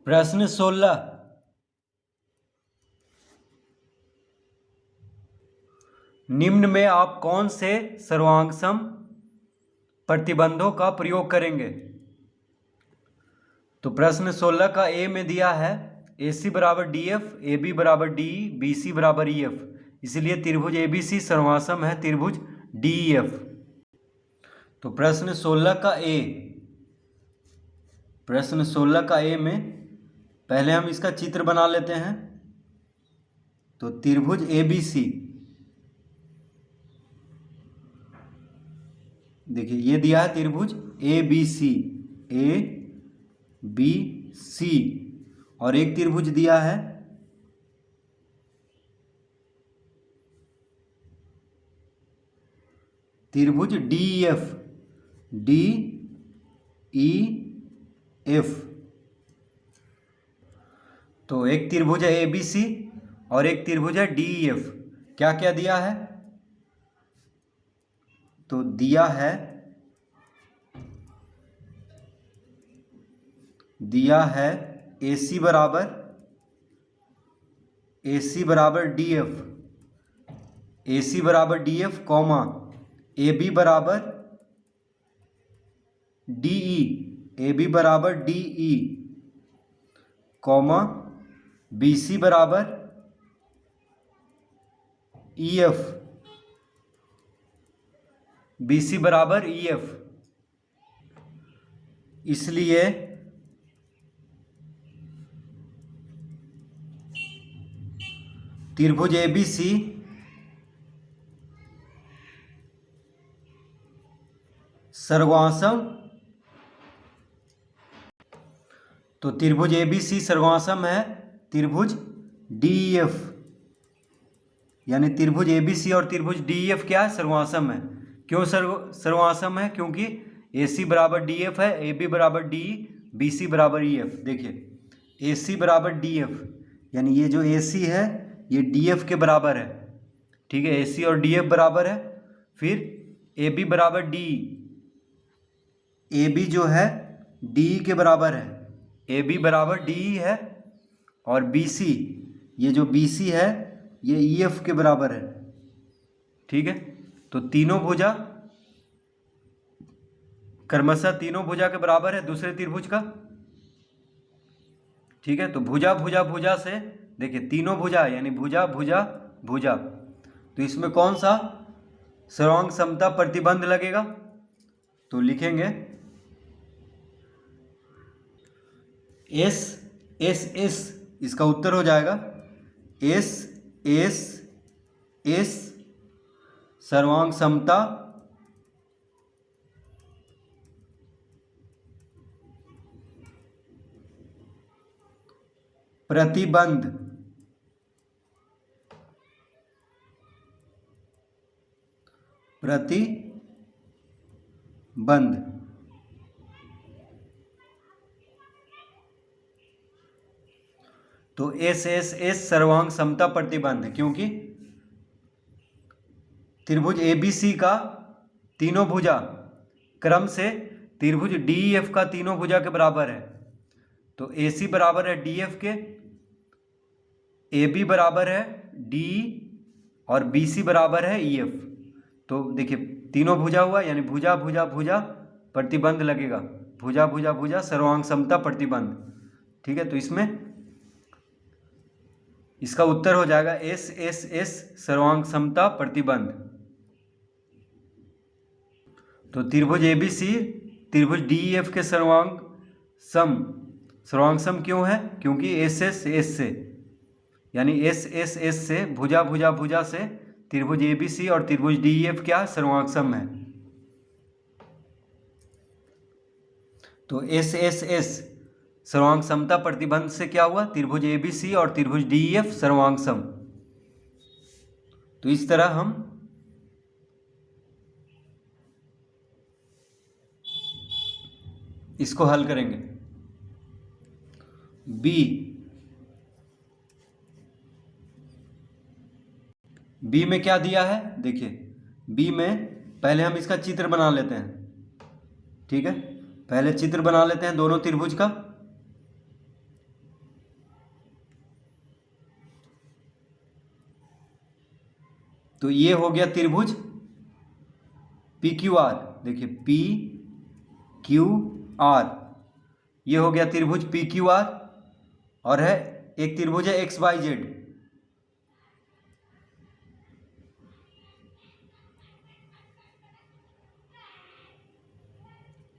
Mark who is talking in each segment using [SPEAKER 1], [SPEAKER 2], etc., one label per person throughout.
[SPEAKER 1] प्रश्न 16। निम्न में आप कौन से सर्वांगसम प्रतिबंधों का प्रयोग करेंगे? तो प्रश्न 16 का ए में दिया है AC बराबर DF, AB बराबर DE, BC बराबर EF, इसलिए त्रिभुज ABC सर्वांगसम है त्रिभुज DEF। तो प्रश्न 16 का ए में पहले हम इसका चित्र बना लेते हैं। तो त्रिभुज ABC, देखिए ये दिया है त्रिभुज ABC और एक त्रिभुज दिया है त्रिभुज DEF। तो एक त्रिभुज है ABC और एक त्रिभुज है DEF। क्या क्या दिया है? तो दिया है AC बराबर DF, कॉमा AB बराबर DE, कॉमा BC बराबर EF। इसलिए त्रिभुज ABC सर्वांगसम, तो त्रिभुज ABC सर्वांगसम है त्रिभुज DEF, यानी त्रिभुज ABC और त्रिभुज DEF क्या है? सर्वांगसम है। क्यों सर्वांगसम है? क्योंकि AC बराबर DF है, AB बराबर DE, BC बराबर EF। देखिए AC बराबर DF, यानी ये जो AC है ये DF के बराबर है, ठीक है। AC और DF बराबर है। फिर AB बराबर DE, AB जो है DE के बराबर है, AB बराबर DE है। और BC, ये जो BC है ये EF के बराबर है, ठीक है। तो तीनों भुजा क्रमशः तीनों भुजा के बराबर है दूसरे त्रिभुज का, ठीक है। तो भुजा से देखिए तीनों भुजा यानी भुजा तो इसमें कौन सा सर्वांग समता प्रतिबंध लगेगा? तो लिखेंगे S इसका उत्तर हो जाएगा S सर्वांग समता प्रतिबंध। तो S सर्वांग समता प्रतिबंध, क्योंकि त्रिभुज ABC का तीनों भुजा क्रम से त्रिभुज DEF का तीनों भुजा के बराबर है। तो AC बराबर है DF के, AB बराबर है DE और BC बराबर है EF। तो देखिए तीनों भुजा हुआ यानी भुजा प्रतिबंध लगेगा, भुजा सर्वांग समता प्रतिबंध, ठीक है। तो इसमें इसका उत्तर हो जाएगा S सर्वांग समता प्रतिबंध। तो त्रिभुज ABC त्रिभुज DEF के सर्वांग सम क्यों है? क्योंकि S से यानी S से भुजा से त्रिभुज ABC और त्रिभुज DEF क्या सर्वांग सम है। तो S सर्वांग समता प्रतिबंध से क्या हुआ? त्रिभुज ABC और त्रिभुज DEF सर्वांग सम। तो इस तरह हम इसको हल करेंगे। बी में क्या दिया है? देखिए बी में पहले हम इसका चित्र बना लेते हैं, ठीक है। पहले चित्र बना लेते हैं दोनों त्रिभुज का। तो ये हो गया त्रिभुज पी क्यू आर। देखिए पी क्यू आर, ये हो गया त्रिभुज पी क्यू आर। और है एक त्रिभुज है X Y Z.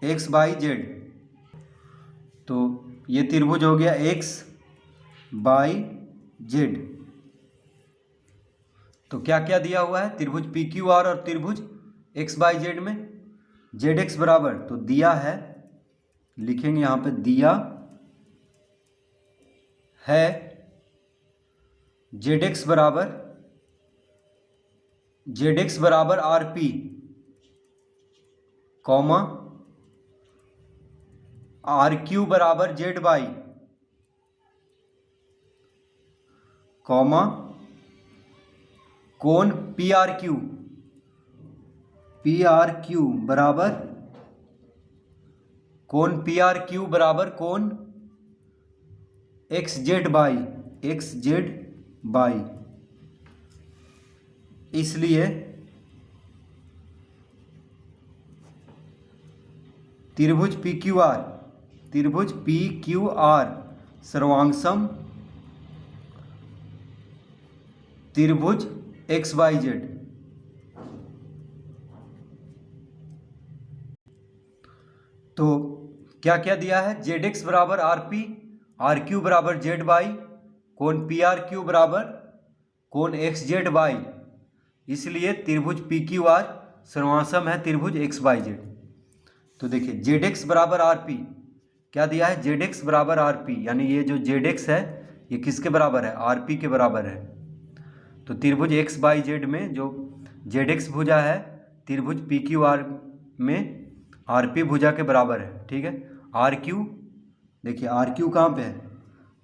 [SPEAKER 1] X Y Z, तो ये त्रिभुज हो गया एक्स बाई जेड। तो क्या क्या दिया हुआ है त्रिभुज पी क्यू आर और त्रिभुज एक्स बाई जेड में? जेड एक्स बराबर, तो दिया है, लिखेंगे यहां पे दिया है जेड एक्स बराबर R P, comma R Q बराबर जेड बाई, कॉमा कोण पी आर क्यू बराबर कोण पी आर क्यू बराबर कोण एक्स जेड बाई। इसलिए त्रिभुज पी क्यू आर सर्वांगसम त्रिभुज एक्स वाई जेड। तो क्या क्या दिया है? जेड एक्स बराबर आर पी, आर क्यू बराबर जेड बाई, कोण पी आर क्यू बराबर कोण एक्स जेड बाई। इसलिए त्रिभुज पी क्यू आर सर्वांगसम है त्रिभुज एक्स वाई जेड। तो देखिए जेड एक्स बराबर आर पी, क्या दिया है? जेड एक्स बराबर आर पी, यानी ये जो जेड एक्स है ये किसके बराबर है? आर पी के बराबर है। तो त्रिभुज एक्स बाई जेड में जो जेड एक्स भुजा है त्रिभुज पी क्यू आर में आर पी भुजा के बराबर है। ठीक है, आर क्यू, देखिए आर क्यू कहाँ पे है?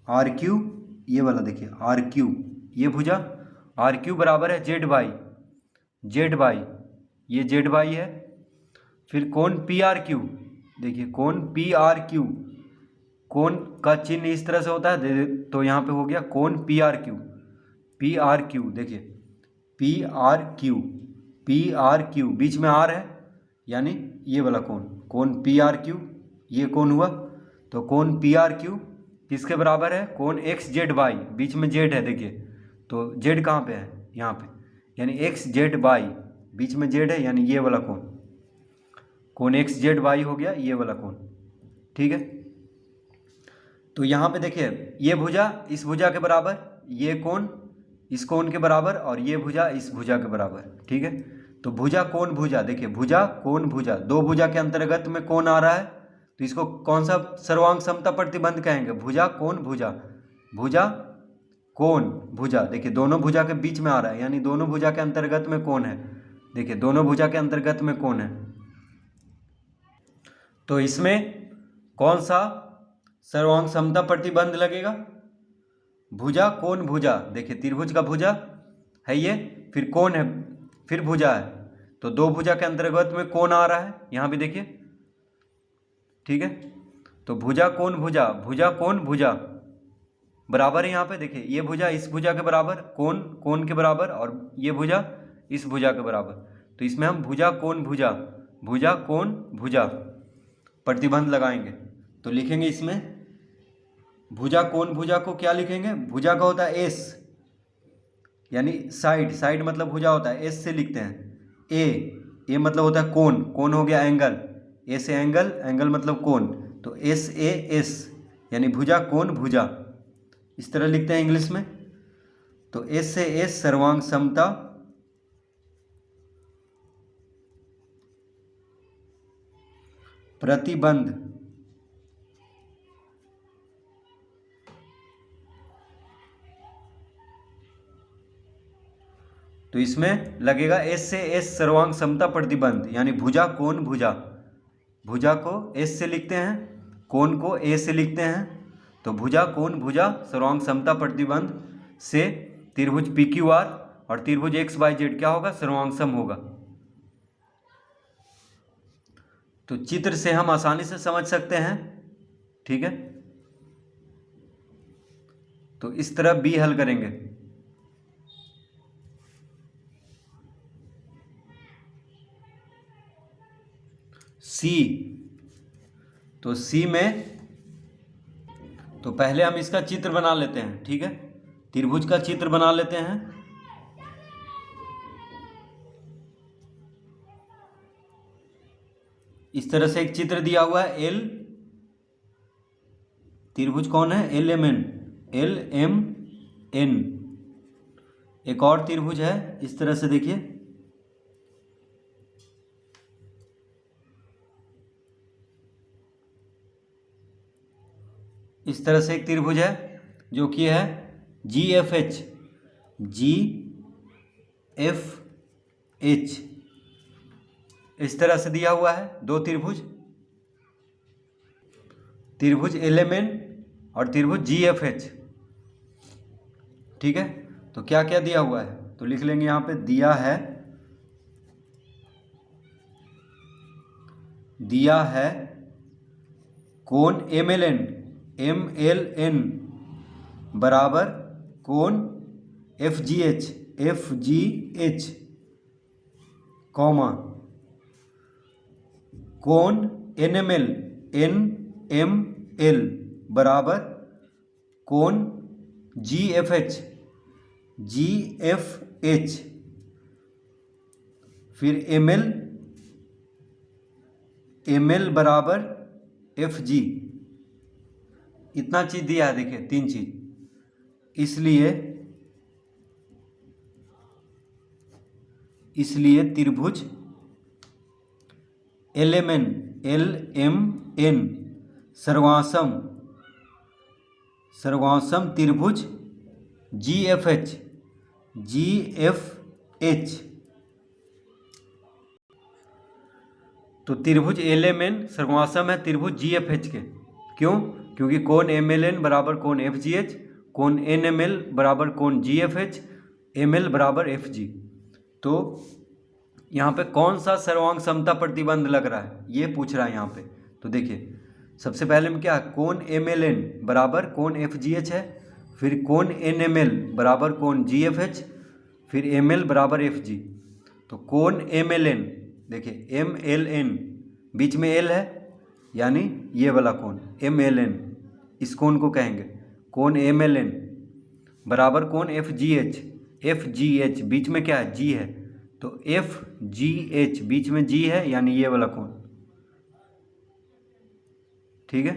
[SPEAKER 1] आर क्यू ये वाला, देखिए आर क्यू ये भुजा, आर क्यू बराबर है जेड बाई, ये जेड बाई है। फिर कोण पी आर क्यू, देखिए कोण पी आर क्यू, कोण का चिन्ह इस तरह से होता है, तो यहाँ पे हो गया कोण पी आर क्यू, देखिए पी आर क्यू बीच में आर है, यानी ये वाला कोण पी आर क्यू, ये कोण हुआ। तो कोण पी आर क्यू किसके बराबर है? कोण एक्स जेड बाई, बीच में जेड है देखिए, तो जेड कहाँ पे है? यहाँ पे, यानी एक्स जेड बाई, बीच में जेड है, यानी ये वाला कोण एक्स जेड बाई हो गया ये वाला कोण। ठीक है, तो यहाँ पे देखिए ये भुजा इस भुजा के बराबर, ये कोण इस कोण के बराबर, और ये भुजा इस भुजा के बराबर। ठीक है, तो भुजा कोण भुजा, देखिए भुजा कोण भुजा, दो भुजा के अंतर्गत में कोण आ रहा है, तो इसको कौन सा सर्वांग समता प्रतिबंध कहेंगे? भुजा कोण भुजा, भुजा कोण भुजा, देखिए दोनों भुजा के बीच में आ रहा है, यानी दोनों भुजा के अंतर्गत में कोण है। देखिए दोनों भुजा के अंतर्गत में कोण है, तो इसमें कौन सा सर्वांग समता प्रतिबंध लगेगा? भुजा कोण भुजा, देखिए त्रिभुज का भुजा है ये, फिर कोण है, फिर भुजा है, तो दो भुजा के अंतर्गत में कोण आ रहा है यहाँ भी देखिए। ठीक है, तो भुजा कोण भुजा, भुजा कोण भुजा बराबर है यहाँ पे, देखिए ये भुजा इस भुजा के बराबर, कोण के बराबर, और ये भुजा इस भुजा के बराबर। तो इसमें हम भुजा कोण भुजा प्रतिबंध लगाएंगे, तो लिखेंगे इसमें भुजा कोण भुजा को क्या लिखेंगे? भुजा का होता है एस, यानी साइड मतलब भुजा होता है, एस से लिखते हैं। ए मतलब होता है कोण हो गया एंगल, ए से एंगल मतलब कोण, तो एस ए एस, यानी भुजा कोण भुजा, इस तरह लिखते हैं इंग्लिश में। तो एस से एस सर्वांग समता प्रतिबंध, तो इसमें लगेगा एस से एस सर्वांग समता प्रतिबंध, यानी भुजा कोण भुजा, भुजा को एस से लिखते हैं, कोण को ए से लिखते हैं, तो भुजा कोण भुजा सर्वांग समता प्रतिबंध से त्रिभुज पी क्यू आर और त्रिभुज एक्स वाई जेड क्या होगा? सर्वांग सम होगा। तो चित्र से हम आसानी से समझ सकते हैं। ठीक है, तो इस तरह बी हल करेंगे। सी, तो सी में तो पहले हम इसका चित्र बना लेते हैं, ठीक है, त्रिभुज का चित्र बना लेते हैं। इस तरह से एक चित्र दिया हुआ है एल, त्रिभुज कौन है, L M N, L M N. एक और त्रिभुज है इस तरह से, देखिए इस तरह से एक त्रिभुज है जो कि है जी एफ एच, जी एफ एच, इस तरह से दिया हुआ है दो त्रिभुज, त्रिभुज एल एम एन और त्रिभुज जी एफ एच, ठीक है। तो क्या क्या दिया हुआ है, तो लिख लेंगे यहाँ पे, दिया है कोण एम एल एन बराबर कोण एफ जी एच, कॉमा कोण एन एम एल बराबर कोण जी एफ एच, फिर एम एल बराबर एफ जी। इतना चीज दिया है, देखिए तीन चीज, इसलिए त्रिभुज एल एम एन सर्वांसम त्रिभुज जी एफ एच। तो त्रिभुज एल एम एन सर्वांसम है त्रिभुज जी एफ एच के, क्यों, क्योंकि कोण एम एल एन बराबर कोण एफ जी एच, कोण एन एम एल बराबर कोण जी एफ एच, एम एल बराबर एफ जी। तो यहाँ पे कौन सा सर्वांग समता प्रतिबंध लग रहा है ये पूछ रहा है यहाँ पे। तो देखिए सबसे पहले में क्या है, कोण एम एल एन बराबर कोण एफ जी एच है, फिर कोण एन एम एल बराबर कोण जी एफ एच, फिर एम एल बराबर एफ जी। तो कोण एम एल एन, देखिए एम एल एन बीच में एल है, यानी ये वाला कोण एम एल एन, इस कोण को कहेंगे कोण एम एल एन बराबर कोण एफ जी एच बीच में क्या है, जी है, तो एफ जी एच बीच में जी है, यानी ये वाला कोण, ठीक है।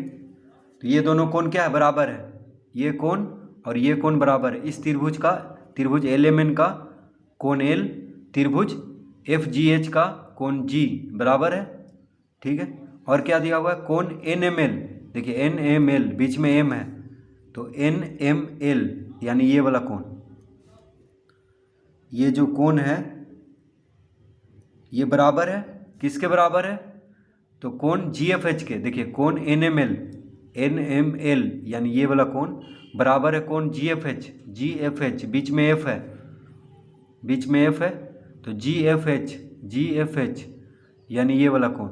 [SPEAKER 1] तो ये दोनों कोण क्या है, बराबर है, ये कोण और ये कोण बराबर है। इस त्रिभुज का, त्रिभुज एल एम एन का कोण एल, त्रिभुज एफ जी एच का कोण जी बराबर है, ठीक है। और क्या दिया हुआ है, कोण एन एम एल, देखिए एन एम एल बीच में एम है, तो एन एम एल यानी ये वाला कोण, ये जो कोण है ये बराबर है, किसके बराबर है, तो कोण जी एफ एच के। देखिए कोण एन एम एल यानी ये वाला कोण बराबर है कोण जी एफ एच, बीच में एफ है, तो जी एफ एच यानी ये वाला कोण,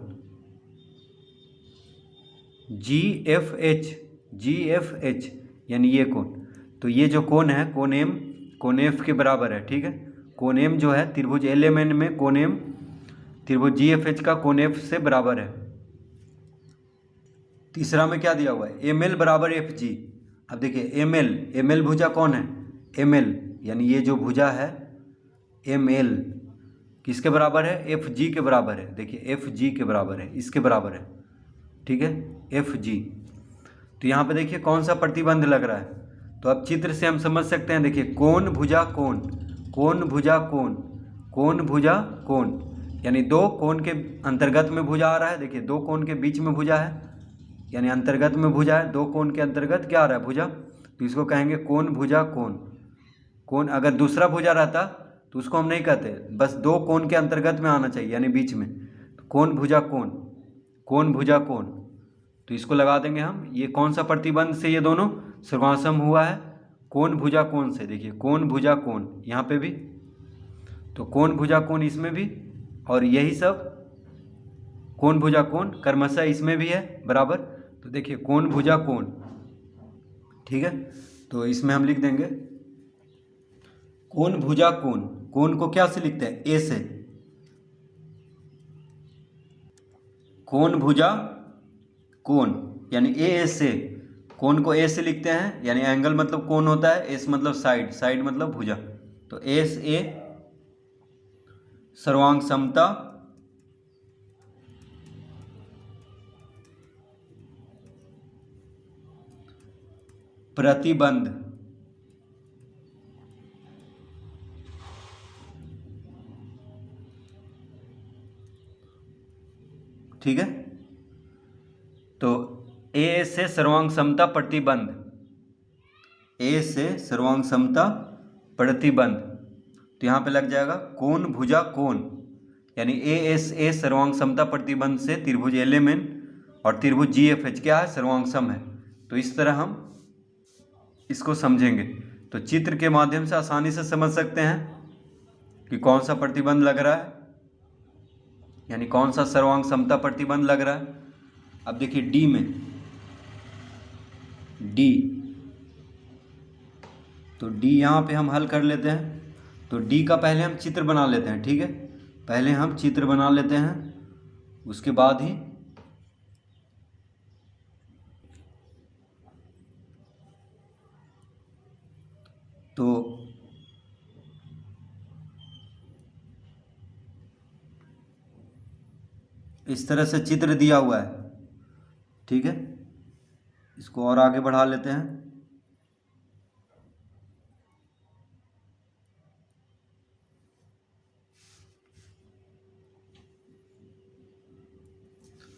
[SPEAKER 1] जी एफ एच यानी ये कोण। तो ये जो कोण है कोण एम कोण एफ के बराबर है, ठीक है। कोण एम जो है त्रिभुज एल एम एन में कोण एम त्रिभुज जी एफ एच का कोण एफ से बराबर है। तीसरा में क्या दिया हुआ है, एम एल बराबर एफ जी। अब देखिए एम एल भुजा कौन है, एम एल यानी ये जो भुजा है एम एल किसके बराबर है, एफ जी के बराबर है। देखिए एफ जी के बराबर है, इसके बराबर है, ठीक है, एफ जी। तो यहाँ पे देखिए कौन सा प्रतिबंध लग रहा है, तो अब चित्र से हम समझ सकते हैं। देखिए कोण भुजा कोण, कोण भुजा कोण, कोण भुजा कोण, यानी दो कोण के अंतर्गत में भुजा आ रहा है। देखिए दो कोण के बीच में भुजा है, यानी अंतर्गत में भुजा है, दो कोण के अंतर्गत क्या आ रहा है, भुजा, तो इसको कहेंगे कोण भुजा कोण। कोण अगर दूसरा भुजा रहता तो उसको हम नहीं कहते, बस दो कोण के अंतर्गत में आना चाहिए, यानी बीच में, तो कोण भुजा कोण, कोण भुजा कोण, तो इसको लगा देंगे हम। ये कौन सा प्रतिबंध से ये दोनों सर्वासम हुआ है, कोण भुजा कोण से। देखिए कोण भुजा कोण यहाँ पे भी, तो कोण भुजा कोण इसमें भी, और यही सब कोण भुजा कोण क्रमशः इसमें भी है बराबर। तो देखिए कोण भुजा कोण, ठीक है, तो इसमें हम लिख देंगे कोण भुजा कोण। कोण को क्या से लिखते हैं, ए से, कोण भुजा कोण, यानी ए एस से, कोण को ए से लिखते हैं, यानी एंगल मतलब कोण होता है, एस मतलब साइड, साइड मतलब भुजा। तो एस ए सर्वांग समता प्रतिबंध, ठीक है। तो ए से सर्वांग समता प्रतिबंध, ए से सर्वांग समता प्रतिबंध, तो यहाँ पे लग जाएगा कोण भुजा कोण, यानी ए एस ए सर्वांग समता प्रतिबंध से त्रिभुज एल एम एन और त्रिभुज जी एफ एच क्या है, सर्वांग सम है। तो इस तरह हम इसको समझेंगे। तो चित्र के माध्यम से आसानी से समझ सकते हैं कि कौन सा प्रतिबंध लग रहा है, यानी कौन सा सर्वांग समता प्रतिबंध लग रहा है। अब देखिए डी में, डी, तो डी यहाँ पे हम हल कर लेते हैं। तो डी का पहले हम चित्र बना लेते हैं, ठीक है, पहले हम चित्र बना लेते हैं, उसके बाद ही तो इस तरह से चित्र दिया हुआ है, ठीक है। इसको और आगे बढ़ा लेते हैं।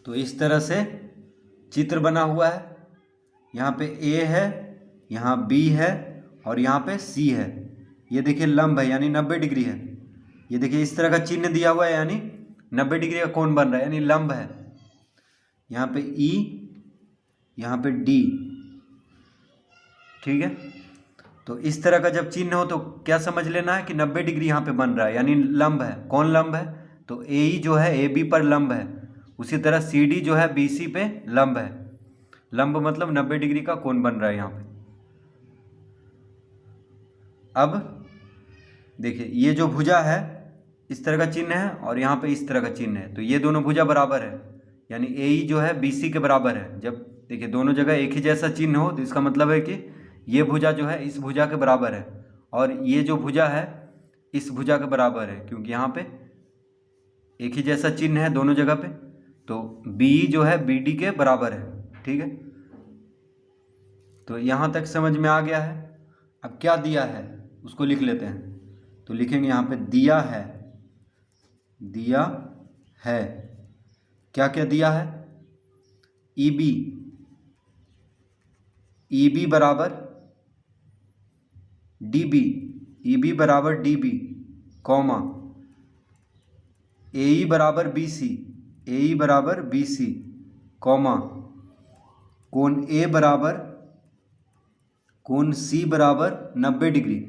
[SPEAKER 1] तो इस तरह से चित्र बना हुआ है। यहाँ पे ए है, यहाँ बी है और यहाँ पे सी है। ये देखिए लंब है, यानी 90 डिग्री है। ये देखिए इस तरह का चिन्ह दिया हुआ है, यानी 90 डिग्री का कोण बन रहा है, यानी लंब है। यहाँ पे ई, यहाँ पे डी, ठीक है। तो इस तरह का जब चिन्ह हो तो क्या समझ लेना है कि 90 डिग्री यहाँ पे बन रहा है, यानी लंब है। कौन लंब है? तो ए ई जो है ए बी पर लंब है, उसी तरह सी डी जो है बी सी पे लंब है। लंब मतलब 90 डिग्री का कोण बन रहा है यहाँ पे। अब देखिए ये जो भुजा है इस तरह का चिन्ह है और यहाँ पे इस तरह का चिन्ह है, तो ये दोनों भुजा बराबर है, यानी ए ई जो है बी सी के बराबर है। जब देखिए दोनों जगह एक ही जैसा चिन्ह हो तो इसका मतलब है कि ये भुजा जो है इस भुजा के बराबर है और ये जो भुजा है इस भुजा के बराबर है, क्योंकि यहाँ पे एक ही जैसा चिन्ह है दोनों जगह पे। तो बी जो है बी डी के बराबर है, ठीक है। तो यहाँ तक समझ में आ गया है। अब क्या दिया है उसको लिख लेते हैं। तो लिखेंगे यहाँ पे दिया है, दिया है, क्या क्या दिया है? ई बी, ई बी बराबर डी बी, ई बी बराबर डी बी, कॉमा ए ई बराबर बी सी, ए ई बराबर बी सी, कॉमा कोण ए बराबर कोण सी बराबर 90 डिग्री,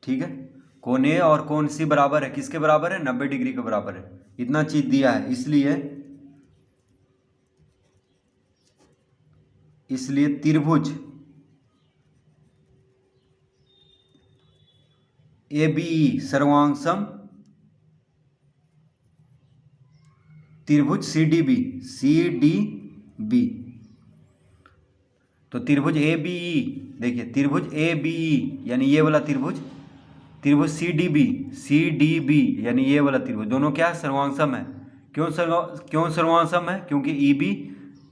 [SPEAKER 1] ठीक है। कोण ए और कोण सी बराबर है, किसके बराबर है? 90 डिग्री के बराबर है। इतना चीज दिया है, इसलिए त्रिभुज ए बी ई सर्वांग सम त्रिभुज C D B, C D B. तो त्रिभुज ए बी ई, देखिए त्रिभुज ए बी ई यानी ये वाला त्रिभुज, त्रिभुज सी डी बी यानी ये वाला त्रिभुज, दोनों क्या है? सर्वांग सम है। क्यों सर्वांग सम है? क्योंकि ई बी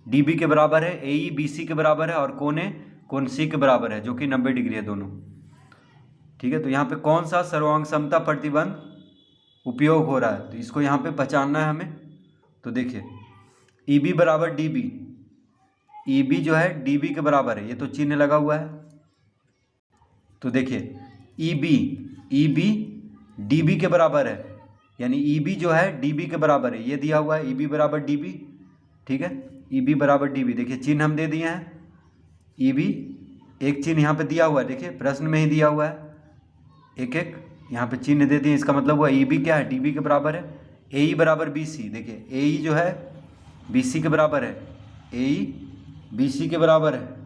[SPEAKER 1] डी बी के बराबर है, ए ई बी सी के बराबर है और कोण ए कोण सी के बराबर है, जो कि 90 डिग्री है दोनों, ठीक है। तो यहाँ पे कौन सा सर्वांग समता प्रतिबंध उपयोग हो रहा है, तो इसको यहाँ पे पहचानना है हमें। तो देखिए ई बी बराबर डी बी, ई बी जो है डी बी के बराबर है, ये तो चिन्ह लगा हुआ है। तो देखिए ई बी डी बी के बराबर है, यानी ई बी जो है डी बी के बराबर है, ये दिया हुआ है ई बी बराबर डी बी, ठीक है। ई बी बराबर डी बी, देखिए चिन्ह हम दे दिए हैं। ई बी एक चिन्ह यहाँ पे दिया हुआ है, देखिए प्रश्न में ही दिया हुआ है, एक एक यहाँ पे चिन्ह दे दिए, इसका मतलब हुआ ई बी क्या है? डी बी के बराबर है। ए ई बराबर बी सी, देखिए ए ई जो है बी सी के बराबर है, ए ई बी सी के बराबर है,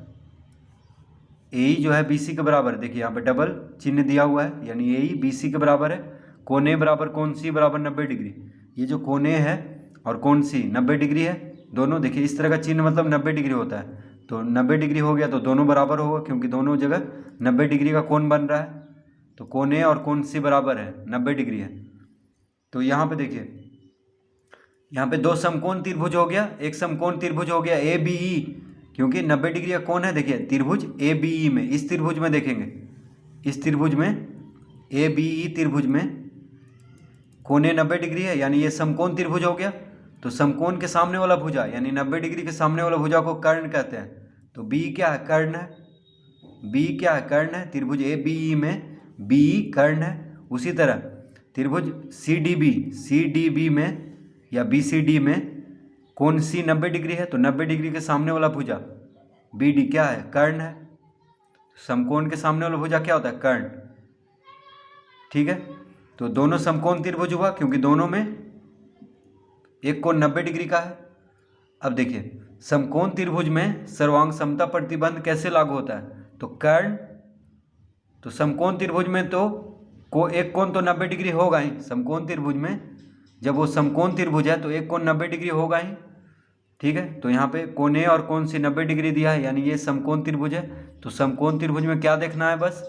[SPEAKER 1] ए ई जो है बी सी के बराबर है। देखिए यहाँ पे डबल चिन्ह दिया हुआ है, यानी ए ई बी सी के बराबर है। कोण ए बराबर कोण सी बराबर 90 डिग्री, ये जो कोण ए है और कौन सी 90 डिग्री है, दोनों। देखिए इस तरह का चिन्ह मतलब 90 डिग्री होता है, तो 90 डिग्री हो गया तो दोनों बराबर होगा, क्योंकि दोनों जगह 90 डिग्री का कोण बन रहा है। तो कोण ए और कोण सी बराबर है, 90 डिग्री है। तो यहाँ पे देखिए, यहाँ पे दो समकोण त्रिभुज हो गया, एक समकोण त्रिभुज हो गया ए बी ई, क्योंकि 90 डिग्री का कोण है। देखिए त्रिभुज ए बी ई में, इस त्रिभुज में देखेंगे, इस त्रिभुज में ए बी ई त्रिभुज में कोण ए 90 डिग्री है, यानी ये समकोण त्रिभुज हो गया। तो समकोण के सामने वाला भुजा यानी 90 डिग्री के सामने वाला भुजा को कर्ण कहते हैं। तो बी क्या है, कर्ण है। बी क्या है, कर्ण है। त्रिभुज ए बी ई में बी कर्ण है। उसी तरह त्रिभुज सी डी बी में या बी सी डी में कोण सी 90 डिग्री है, तो 90 डिग्री के सामने वाला भुजा बी डी क्या है, कर्ण है। समकोण के सामने वाला भुजा क्या होता है, कर्ण। ठीक है, तो दोनों समकोण त्रिभुज हुआ, क्योंकि दोनों में एक कोण 90 डिग्री का है। अब देखिए समकोण त्रिभुज में सर्वांग समता प्रतिबंध कैसे लागू होता है, तो कर्ण, तो समकोण त्रिभुज में तो एक कोण तो 90 डिग्री होगा ही। समकोण त्रिभुज में जब वो समकोण त्रिभुज है तो एक कोण 90 डिग्री होगा ही। ठीक है, तो यहाँ पे कोण ए और कोण सी 90 डिग्री दिया है, यानी ये समकोण त्रिभुज है। तो समकोण त्रिभुज में क्या देखना है, बस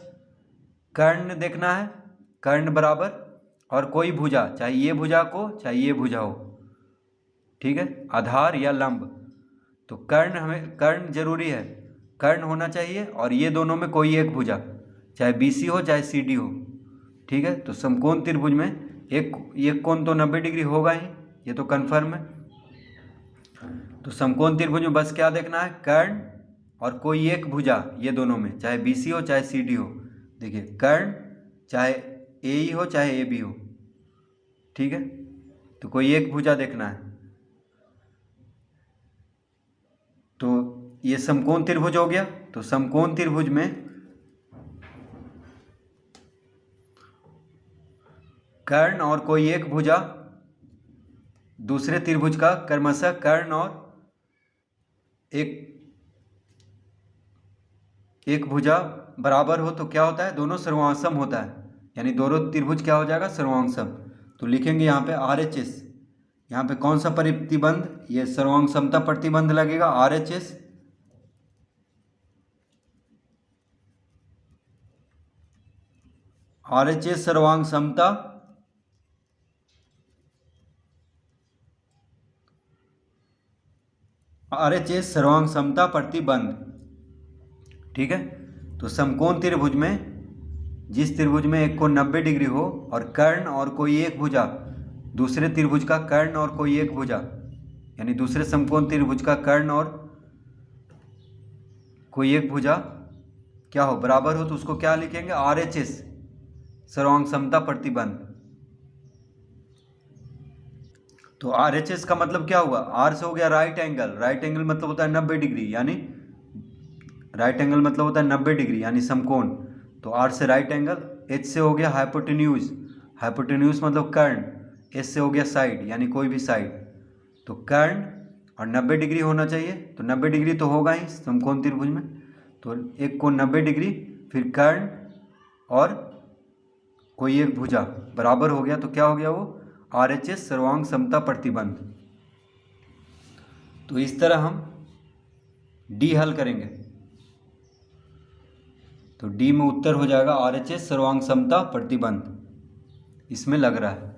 [SPEAKER 1] कर्ण देखना है, कर्ण बराबर और कोई भुजा, चाहे ये भुजा को चाहे ये भुजा हो। ठीक है, आधार या लंब। तो कर्ण, हमें कर्ण जरूरी है, कर्ण होना चाहिए, और ये दोनों में कोई एक भुजा, चाहे बी सी हो चाहे सी डी हो। ठीक है, तो समकोण त्रिभुज में एक कोण तो 90 डिग्री होगा ही, ये तो कन्फर्म है। तो समकोण त्रिभुज में बस क्या देखना है, कर्ण और कोई एक भुजा, ये दोनों में, चाहे बी सी हो चाहे सी डी हो। देखिए कर्ण चाहे ए ही हो चाहे ए बी हो। ठीक है, तो कोई एक भुजा देखना है। तो ये समकोण त्रिभुज हो गया। तो समकोण त्रिभुज में कर्ण और कोई एक भुजा दूसरे त्रिभुज का क्रमशः कर्ण और एक भुजा बराबर हो तो क्या होता है, दोनों सर्वांगसम होता है, यानी दोनों त्रिभुज क्या हो जाएगा, सर्वांगसम। तो लिखेंगे यहाँ पे RHS, यहाँ पे कौन सा प्रतिबंध, ये सर्वांग समता प्रतिबंध लगेगा, RHS। RHS सर्वांग समता RHS सर्वांग समता प्रतिबंध। ठीक है, तो समकोण त्रिभुज में जिस त्रिभुज में एक कोण 90 डिग्री हो और कर्ण और कोई एक भुजा दूसरे त्रिभुज का कर्ण और कोई एक भुजा, यानी दूसरे समकोण त्रिभुज का कर्ण और कोई एक भुजा क्या हो, बराबर हो, तो उसको क्या लिखेंगे, RHS सर्वांग समता प्रतिबंध। तो RHS का मतलब क्या हुआ, R से हो गया राइट एंगल, राइट एंगल मतलब होता है 90 डिग्री, यानी राइट एंगल मतलब होता है 90 डिग्री यानी समकोण। तो R से राइट एंगल, H से हो गया हाइपोटेन्यूज, हाइपोटेन्यूज मतलब कर्ण, S से हो गया साइड यानी कोई भी साइड। तो कर्ण और 90 डिग्री होना चाहिए, तो 90 डिग्री तो होगा ही समकोण त्रिभुज में। तो एक कोण 90 डिग्री, फिर कर्ण और कोई एक भुजा बराबर हो गया, तो क्या हो गया वो, RHS सर्वांग समता प्रतिबंध। तो इस तरह हम D हल करेंगे। तो D में उत्तर हो जाएगा RHS सर्वांग समता प्रतिबंध, इसमें लग रहा है।